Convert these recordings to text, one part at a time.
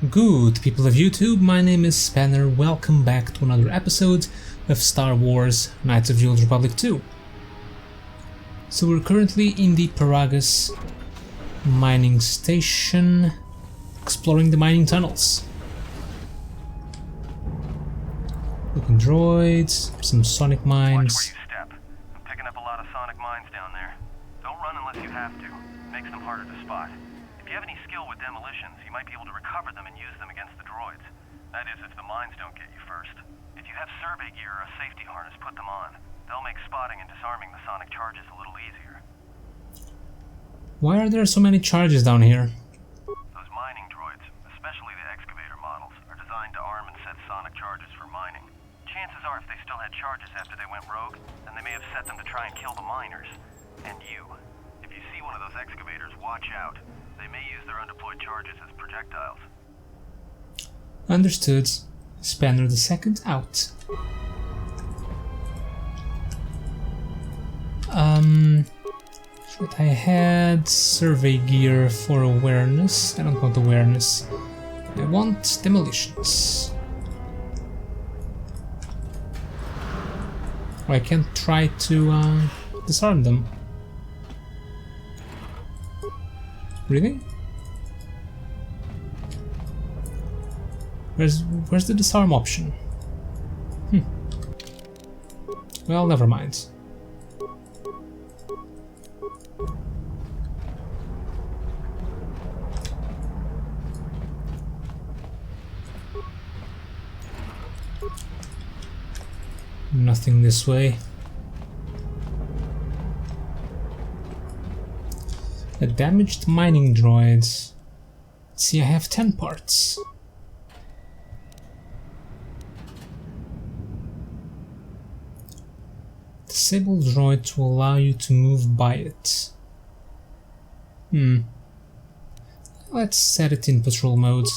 Good people of YouTube, my name is Spanner, welcome back to another episode of Star Wars Knights of the Old Republic 2. So we're currently in the Paragus mining station, exploring the mining tunnels. Looking droids, some sonic mines. Watch where you step. I'm picking up a lot of sonic mines down there. Don't run unless you have to. It makes them harder to spot. If you have any skill with demolitions, you might be able to recover them and use them against the droids. That is, if the mines don't get you first. If you have survey gear or a safety harness, put them on. They'll make spotting and disarming the sonic charges a little easier. Why are there so many charges down here? Those mining droids, especially the excavator models, are designed to arm and set sonic charges for mining. Chances are if they still had charges after they went rogue, then they may have set them to try and kill the miners. And you. If you see one of those excavators, watch out. They may use their undeployed charges as projectiles. Understood. Spanner the second out. Should I had survey gear for awareness? I don't want awareness. I want demolitions. Or I can try to disarm them. Really? Where's the disarm option? Well, never mind. Nothing this way. A damaged mining droid. Let's see, I have 10 parts. Disable droid to allow you to move by it. Let's set it in patrol mode.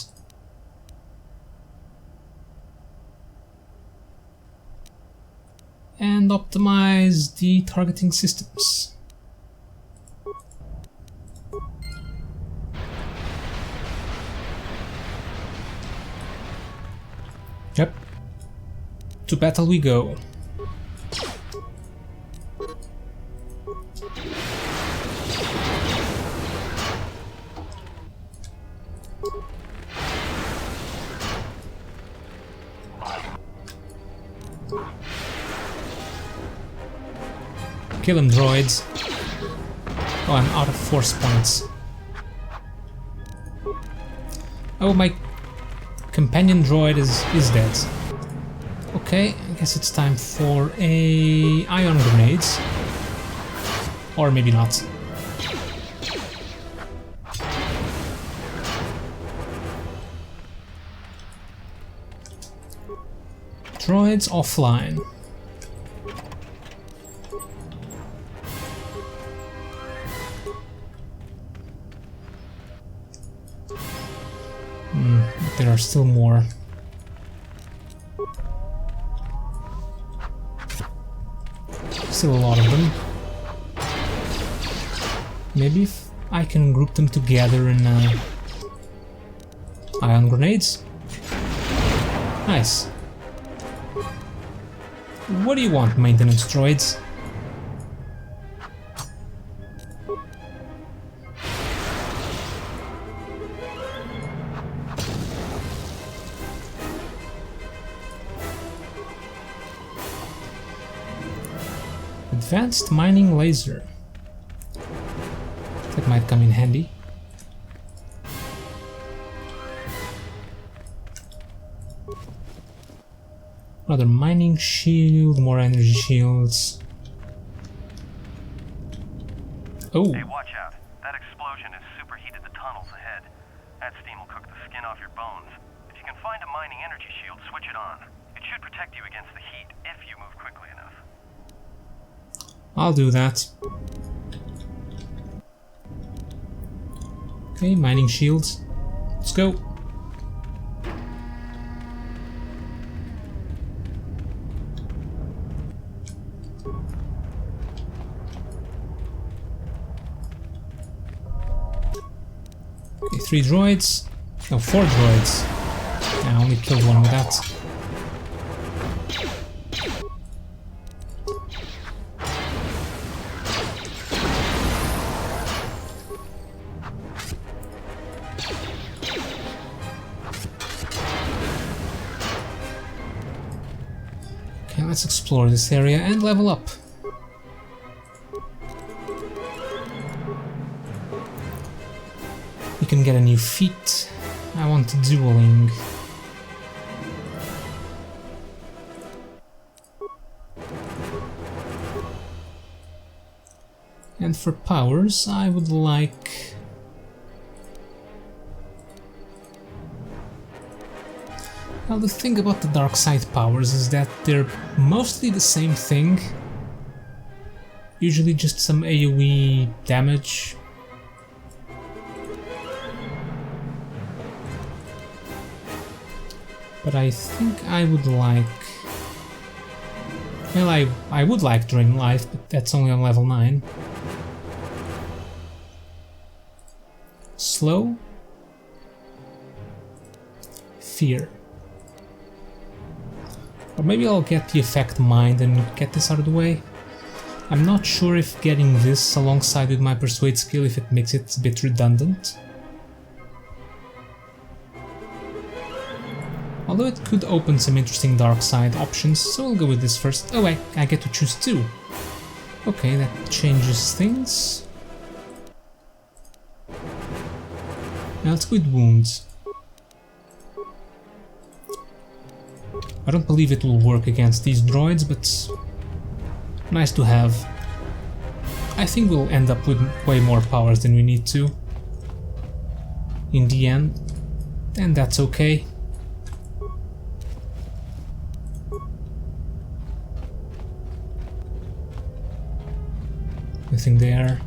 And optimize the targeting systems. Yep. To battle we go. Kill him, droids. Oh, I'm out of force points. Oh, my companion droid is dead. Okay, I guess it's time for a ion grenades. Or maybe not. Droids offline. There are still more. Still a lot of them. Maybe if I can group them together in ion grenades. Nice. What do you want, maintenance droids? Advanced mining laser. That might come in handy. Another mining shield, more energy shields. Oh! Hey, watch out. That explosion has superheated the tunnels ahead. That steam will cook the skin off your bones. If you can find a mining energy shield, switch it on. It should protect you against the heat if you move quickly enough. I'll do that. Okay, mining shields. Let's go. Okay, 3 droids. No, 4 droids. I only killed one with that. Okay, let's explore this area and level up. You can get a new feat. I want dueling. And for powers, I would like... Well, the thing about the dark side powers is that they're mostly the same thing. Usually just some AoE damage. But I think I would like... Well, I would like Drain Life, but that's only on level 9. Slow. Fear. Or maybe I'll get the effect Mind and get this out of the way. I'm not sure if getting this alongside with my Persuade skill, if it makes it a bit redundant. Although it could open some interesting dark side options, so we'll go with this first. Oh, I get to choose 2. Okay, that changes things. Now let's go with Wounds. I don't believe it will work against these droids, but nice to have. I think we'll end up with way more powers than we need to in the end, and that's okay. Nothing there.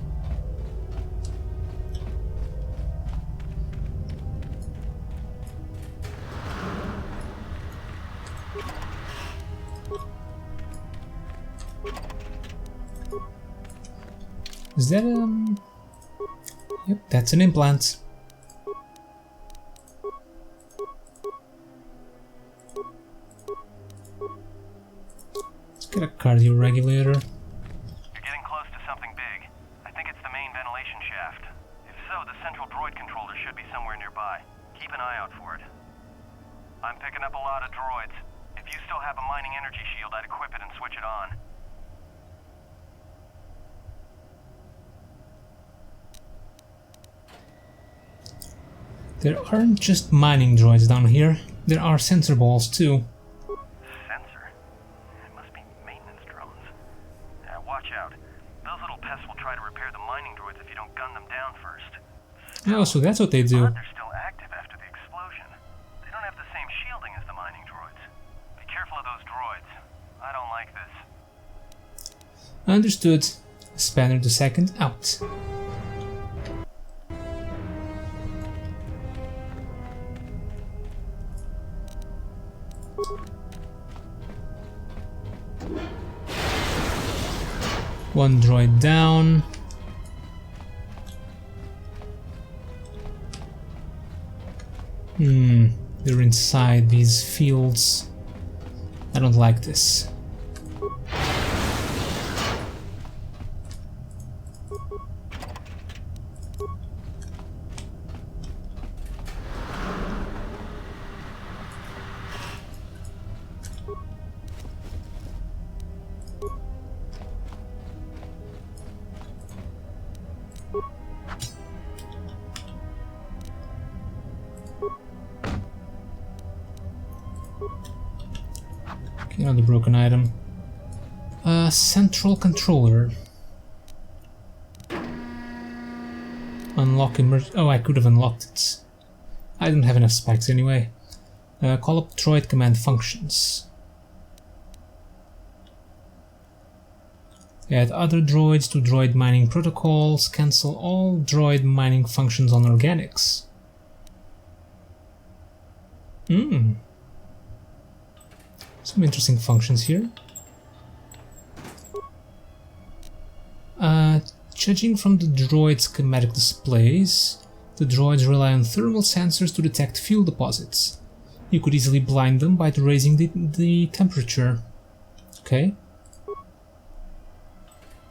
Is that Yep, that's an implant. Let's get a cardio regulator. You're getting close to something big. I think it's the main ventilation shaft. If so, the central droid controller should be somewhere nearby. Keep an eye out for it. I'm picking up a lot of droids. If you still have a mining energy shield, I'd equip it and switch it on. There aren't just mining droids down here, there are sensor balls too. Sensor? It must be maintenance drones. Watch out. Those little pests will try to repair the mining droids if you don't gun them down first. Oh, so that's what they do. But they're still active after the explosion. They don't have the same shielding as the mining droids. Be careful of those droids. I don't like this. Understood. Spanner the second out. One droid down. They're inside these fields. I don't like this. Another broken item. Central controller. Unlock oh, I could have unlocked it. I don't have enough specs anyway. Call up droid command functions. Add other droids to droid mining protocols. Cancel all droid mining functions on organics. Some interesting functions here. Judging from the droid schematic displays, The droids rely on thermal sensors to detect fuel deposits. You could easily blind them by raising the temperature. Okay.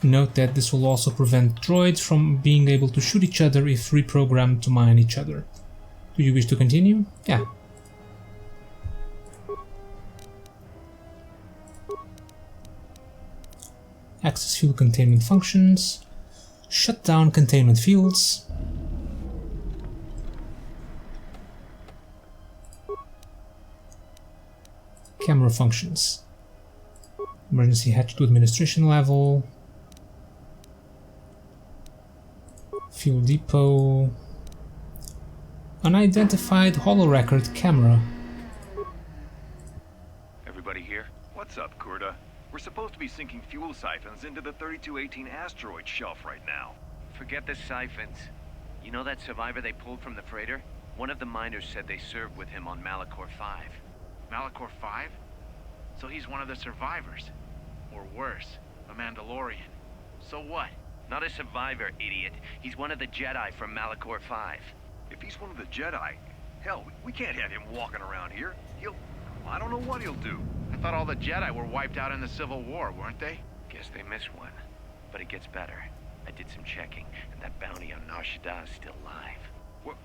Note that this will also prevent droids from being able to shoot each other if reprogrammed to mine each other. Do you wish to continue? Yeah. Access fuel containment functions. Shut down containment fields. Camera functions. Emergency hatch to administration level. Fuel depot. Unidentified holorecord camera. Everybody here? What's up, Kurta? We're supposed to be sinking fuel siphons into the 3218 asteroid shelf right now. Forget the siphons. You know that survivor they pulled from the freighter? One of the miners said they served with him on Malachor 5. Malachor 5? So he's one of the survivors. Or worse, a Mandalorian. So what? Not a survivor, idiot. He's one of the Jedi from Malachor 5. If he's one of the Jedi, hell, we can't have him walking around here. I don't know what he'll do. I thought all the Jedi were wiped out in the Civil War, weren't they? Guess they missed one. But it gets better. I did some checking, and that bounty on Nar Shaddaa is still live. What?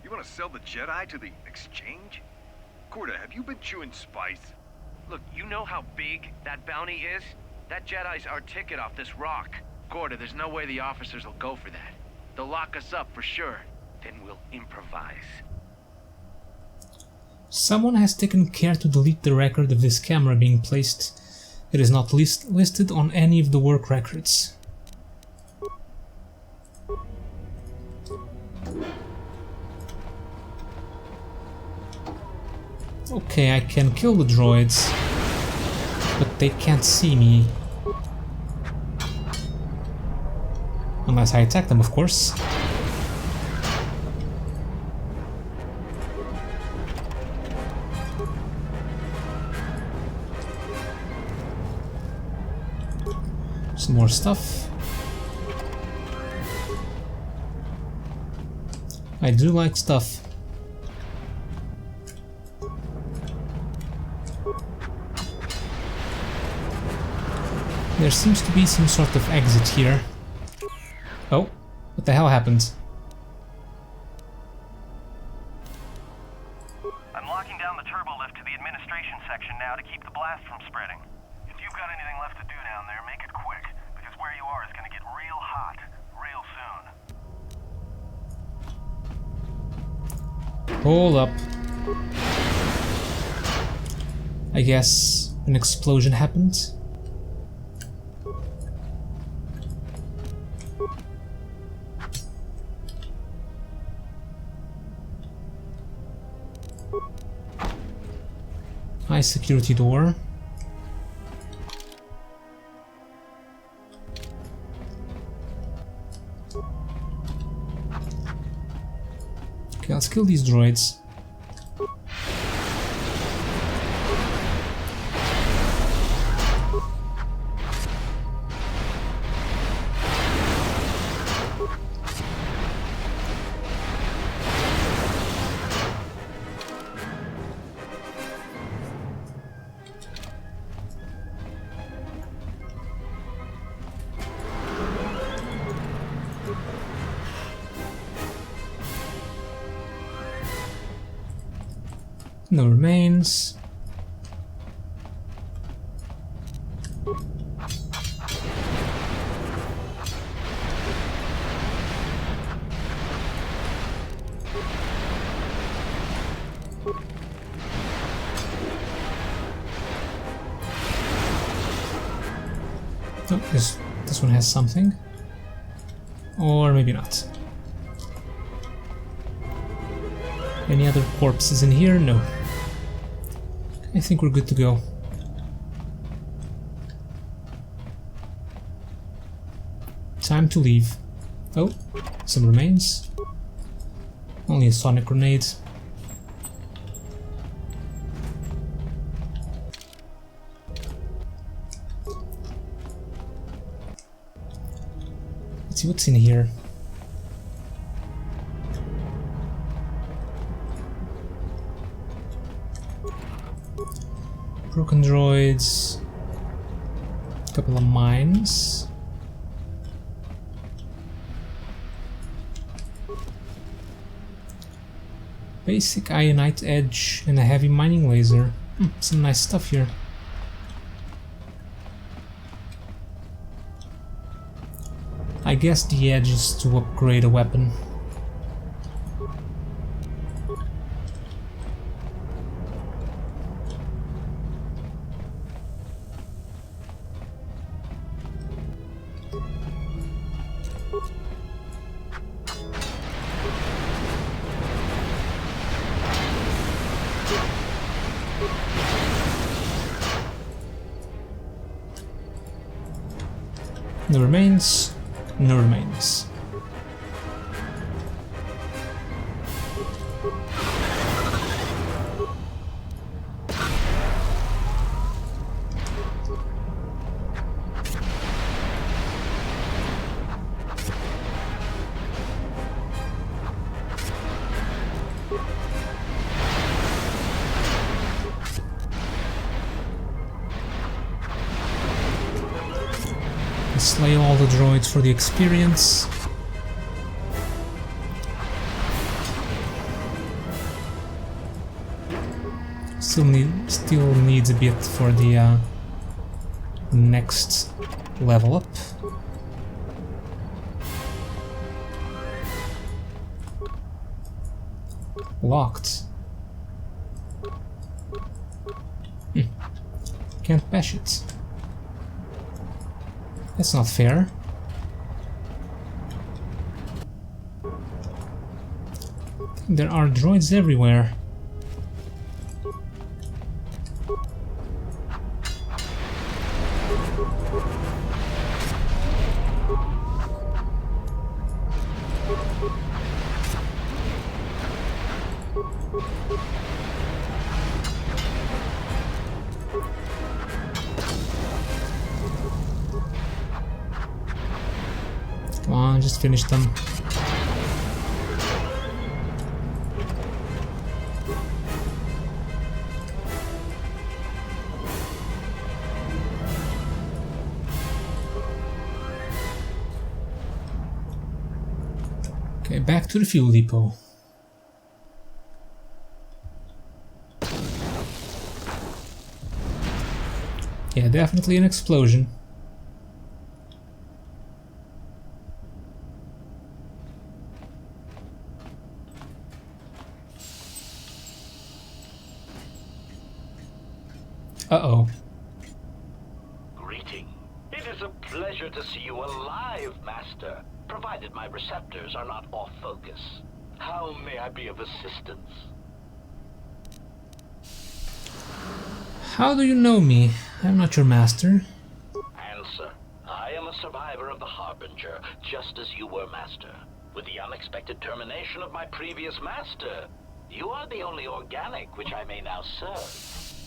You want to sell the Jedi to the exchange? Kurta, have you been chewing spice? Look, you know how big that bounty is? That Jedi's our ticket off this rock. Gorda, there's no way the officers will go for that. They'll lock us up for sure. Then we'll improvise. Someone has taken care to delete the record of this camera being placed. It is not listed on any of the work records. Okay, I can kill the droids, but they can't see me. Unless I attack them, of course. Some more stuff. I do like stuff. There seems to be some sort of exit here. Oh, what the hell happened? I'm locking down the turbolift to the administration section now to keep the blast from spreading. If you've got anything left to do down there, make it quick, because where you are is going to get real hot real soon. Hold up. I guess an explosion happened. High security door. Okay, let's kill these droids. No remains. Oh, this one has something. Or maybe not. Any other corpses in here? No. I think we're good to go. Time to leave. Oh, some remains. Only a sonic grenade. Let's see what's in here. Broken droids. A couple of mines. Basic ionite edge and a heavy mining laser. Some nice stuff here. I guess the edge is to upgrade a weapon. No remains, no remains. Slay all the droids for the experience. Still needs a bit for the next level up. Locked. Can't bash it. That's not fair. There are droids everywhere. Come on, just finish them. Okay, back to the fuel depot. Yeah, definitely an explosion. Uh-oh. Greeting. It is a pleasure to see you alive, Master, provided my receptors are not off focus. How may I be of assistance? How do you know me? I'm not your master. Answer. I am a survivor of the Harbinger, just as you were, Master. With the unexpected termination of my previous master, you are the only organic which I may now serve.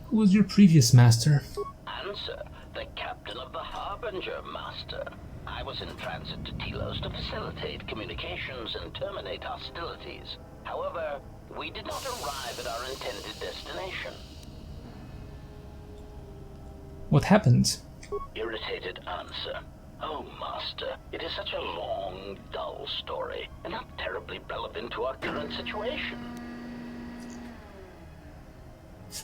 Who was your previous master? Answer. The captain of the Harbinger, Master. I was in transit to Telos to facilitate communications and terminate hostilities. However, we did not arrive at our intended destination. What happened? Irritated answer. Oh, Master, it is such a long, dull story, and not terribly relevant to our current situation.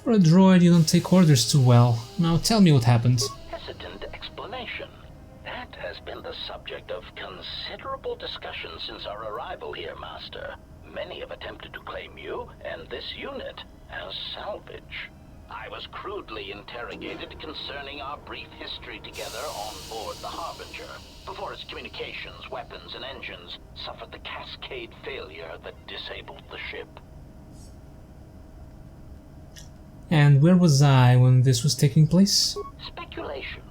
For a droid, you don't take orders too well. Now tell me what happened. Hesitant explanation. That has been the subject of considerable discussion since our arrival here, Master. Many have attempted to claim you and this unit as salvage. I was crudely interrogated concerning our brief history together on board the Harbinger, before its communications, weapons, and engines suffered the cascade failure that disabled the ship. And where was I when this was taking place? Speculation.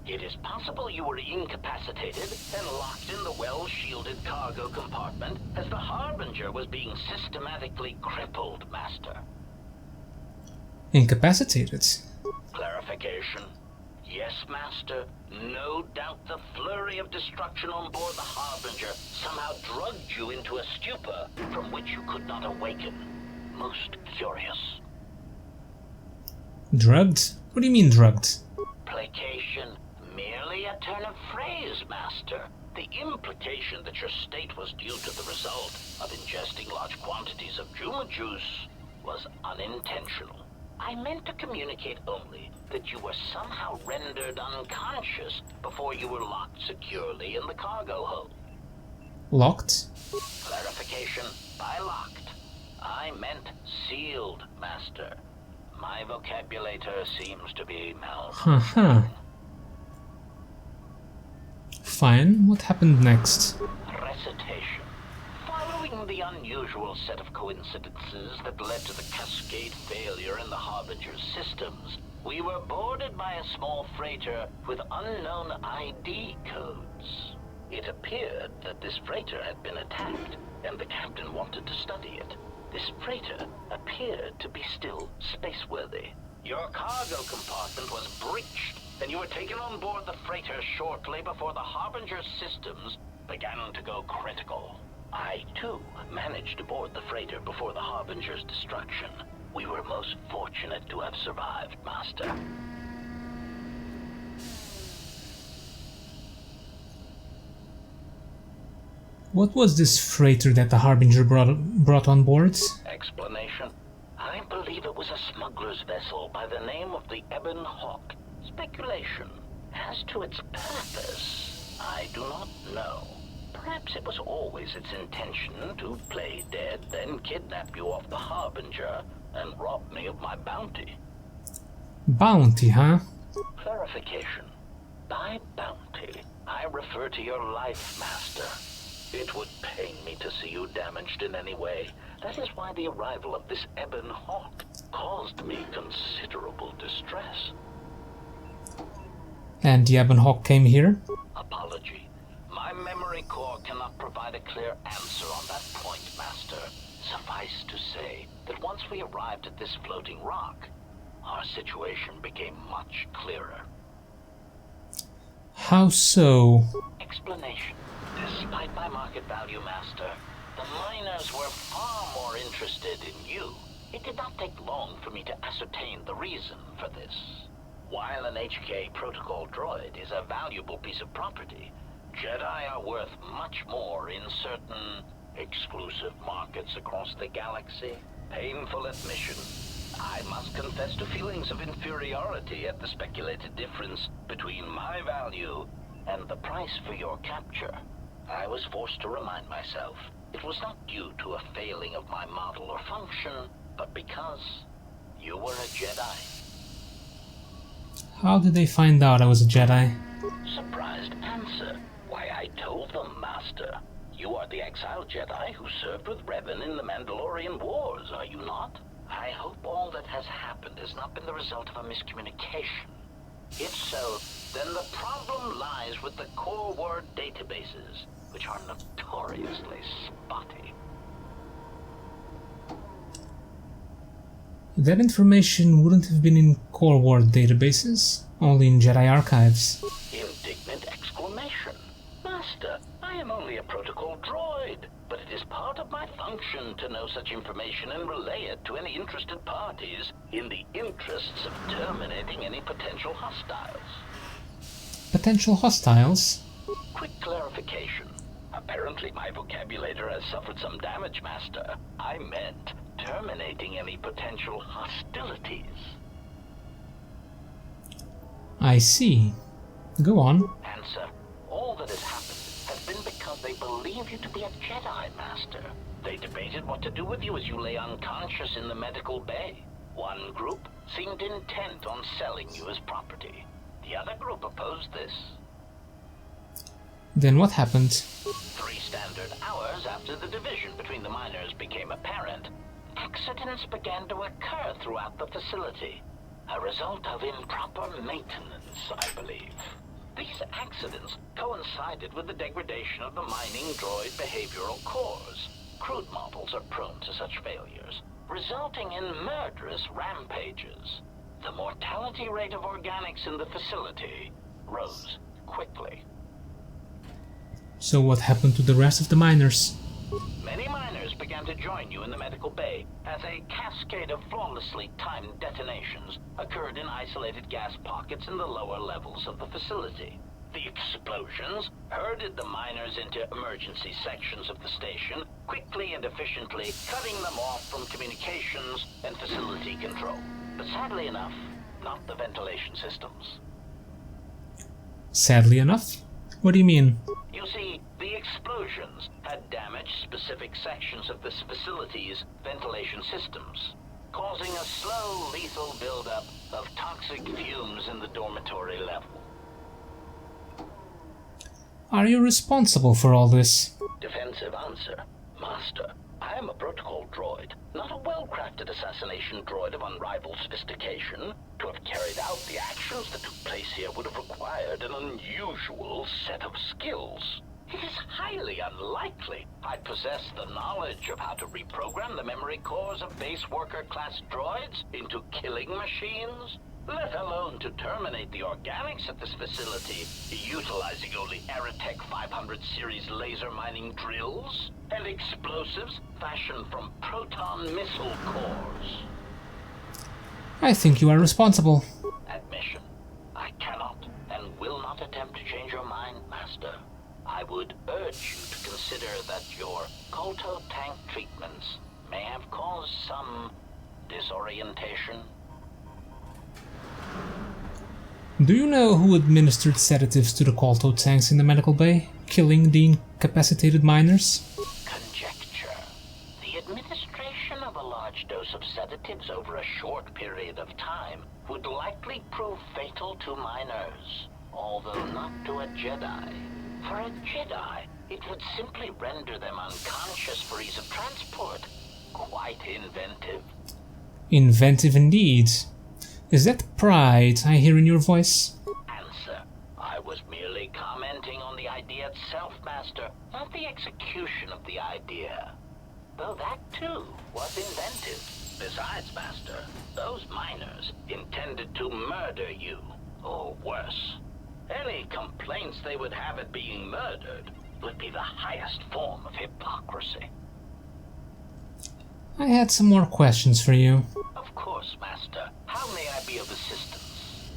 It is possible you were incapacitated and locked in the well-shielded cargo compartment as the Harbinger was being systematically crippled, Master. Incapacitated? Clarification. Yes, Master. No doubt the flurry of destruction on board the Harbinger somehow drugged you into a stupor from which you could not awaken. Most curious. Drugged? What do you mean drugged? Placation, merely a turn of phrase, Master. The implication that your state was due to the result of ingesting large quantities of Juma juice was unintentional. I meant to communicate only that you were somehow rendered unconscious before you were locked securely in the cargo hold. Locked? Clarification, by locked. I meant sealed, Master. My vocabulator seems to be malfunctioning. Haha. Fine, what happened next? Recitation. Following the unusual set of coincidences that led to the cascade failure in the Harbinger's systems, we were boarded by a small freighter with unknown ID codes. It appeared that this freighter had been attacked, and the captain wanted to study it. This freighter appeared to be still spaceworthy. Your cargo compartment was breached, and you were taken on board the freighter shortly before the Harbinger's systems began to go critical. I, too, managed to board the freighter before the Harbinger's destruction. We were most fortunate to have survived, Master. What was this freighter that the Harbinger brought on board? Explanation? I believe it was a smuggler's vessel by the name of the Ebon Hawk. Speculation. As to its purpose, I do not know. Perhaps it was always its intention to play dead, then kidnap you off the Harbinger and rob me of my bounty. Bounty, huh? Clarification. By bounty, I refer to your life, Master. It would pain me to see you damaged in any way. That is why the arrival of this Ebon Hawk caused me considerable distress. And the Ebon Hawk came here? Apology. My memory core cannot provide a clear answer on that point, Master. Suffice to say that once we arrived at this floating rock, our situation became much clearer. How so? Explanation. Despite my market value, Master, the miners were far more interested in you. It did not take long for me to ascertain the reason for this. While an HK protocol droid is a valuable piece of property, Jedi are worth much more in certain exclusive markets across the galaxy. Painful admission. I must confess to feelings of inferiority at the speculated difference between my value and the price for your capture. I was forced to remind myself it was not due to a failing of my model or function, but because you were a Jedi. How did they find out I was a Jedi? Surprised answer. Why, I told them, Master. You are the exiled Jedi who served with Revan in the Mandalorian Wars, are you not? I hope all that has happened has not been the result of a miscommunication. If so, then the problem lies with the core word databases, which are notoriously spotty. That information wouldn't have been in core word databases, only in Jedi archives. Indignant exclamation. Master, I am only a protocol droid, but it is part of my function to know such information and relay it to any interested parties in the interests of terminating any potential hostiles. Potential hostiles? Quick clarification. Apparently my vocabulator has suffered some damage, Master. I meant terminating any potential hostilities. I see. Go on. Answer. All that has happened has been because they believe you to be a Jedi, Master. They debated what to do with you as you lay unconscious in the medical bay. One group seemed intent on selling you as property. The other group opposed this. Then what happened? 3 standard hours after the division between the miners became apparent, accidents began to occur throughout the facility. A result of improper maintenance, I believe. These accidents coincided with the degradation of the mining droid behavioral cores. Crude models are prone to such failures, resulting in murderous rampages. The mortality rate of organics in the facility rose quickly. So what happened to the rest of the miners? Many miners began to join you in the medical bay as a cascade of flawlessly timed detonations occurred in isolated gas pockets in the lower levels of the facility. The explosions herded the miners into emergency sections of the station, quickly and efficiently cutting them off from communications and facility control. But sadly enough, not the ventilation systems. Sadly enough? What do you mean? You see, the explosions had damaged specific sections of this facility's ventilation systems, causing a slow, lethal buildup of toxic fumes in the dormitory level. Are you responsible for all this? Defensive answer. Master, I am a protocol droid, not a well-crafted assassination droid of unrivaled sophistication. To have carried out the actions that took place here would have required an unusual set of skills. It is highly unlikely I possess the knowledge of how to reprogram the memory cores of base worker-class droids into killing machines, let alone to terminate the organics at this facility, utilizing only Aerotech 500 series laser mining drills and explosives fashioned from proton missile cores. I think you are responsible. Admission. I cannot and will not attempt to change your mind, Master. I would urge you to consider that your KOTOR tank treatments may have caused some disorientation. Do you know who administered sedatives to the KOTOR tanks in the medical bay, killing the incapacitated miners? Conjecture. The administration of a large dose of sedatives over a short period of time would likely prove fatal to miners, although not to a Jedi. For a Jedi, it would simply render them unconscious for ease of transport. Quite inventive. Inventive indeed. Is that pride I hear in your voice? Answer. I was merely commenting on the idea itself, Master, not the execution of the idea. Though that, too, was inventive. Besides, Master, those miners intended to murder you, or worse. Any complaints they would have at being murdered would be the highest form of hypocrisy. I had some more questions for you. Of course, Master. How may I be of assistance?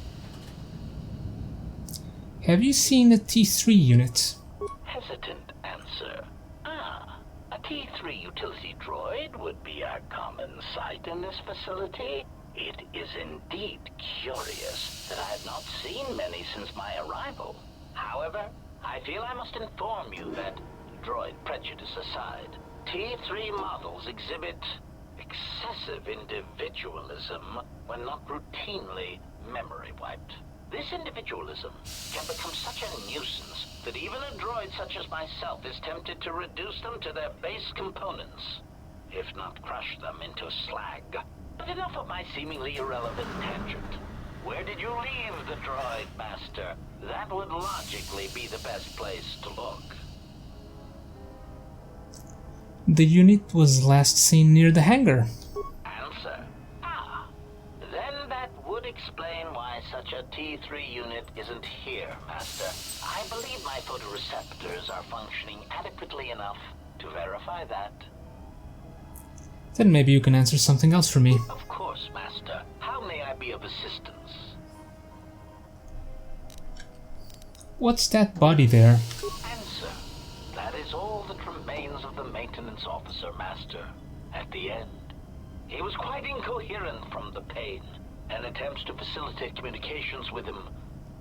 Have you seen a T3 unit? Hesitant answer. A T3 utility droid would be a common sight in this facility. It is indeed curious that I have not seen many since my arrival. However, I feel I must inform you that, droid prejudice aside, T3 models exhibit excessive individualism when not routinely memory wiped. This individualism can become such a nuisance that even a droid such as myself is tempted to reduce them to their base components, if not crush them into slag. But enough of my seemingly irrelevant tangent. Where did you leave the droid, Master? That would logically be the best place to look. The unit was last seen near the hangar. Answer. Then that would explain why such a T3 unit isn't here, Master. I believe my photoreceptors are functioning adequately enough to verify that. Then maybe you can answer something else for me. Of course, Master. How may I be of assistance? What's that body there? Answer. That is all that remains of the maintenance officer, Master. At the end, he was quite incoherent from the pain, and attempts to facilitate communications with him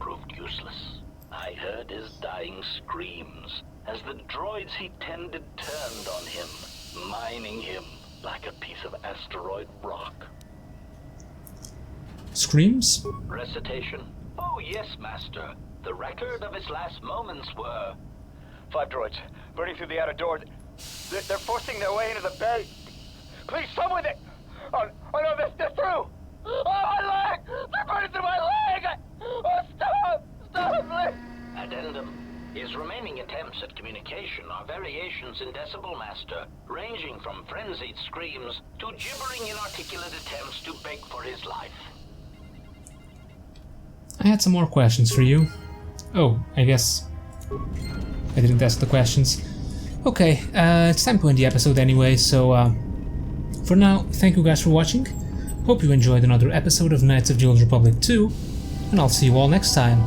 proved useless. I heard his dying screams as the droids he tended turned on him, mining him like a piece of asteroid rock. Screams? Recitation? Oh yes, Master. The record of his last moments were... 5 droids, burning through the outer door. They're forcing their way into the bay. Please, someone that... Oh no, they're through! Oh, my leg! They're burning through my leg! Oh, stop! Stop, please! Addendum. His remaining attempts at communication are variations in decibel, Master, ranging from frenzied screams to gibbering inarticulate attempts to beg for his life. I had some more questions for you. Oh, I guess I didn't ask the questions. Okay, it's time to end the episode anyway, so for now, thank you guys for watching. Hope you enjoyed another episode of Knights of the Old Republic 2, and I'll see you all next time.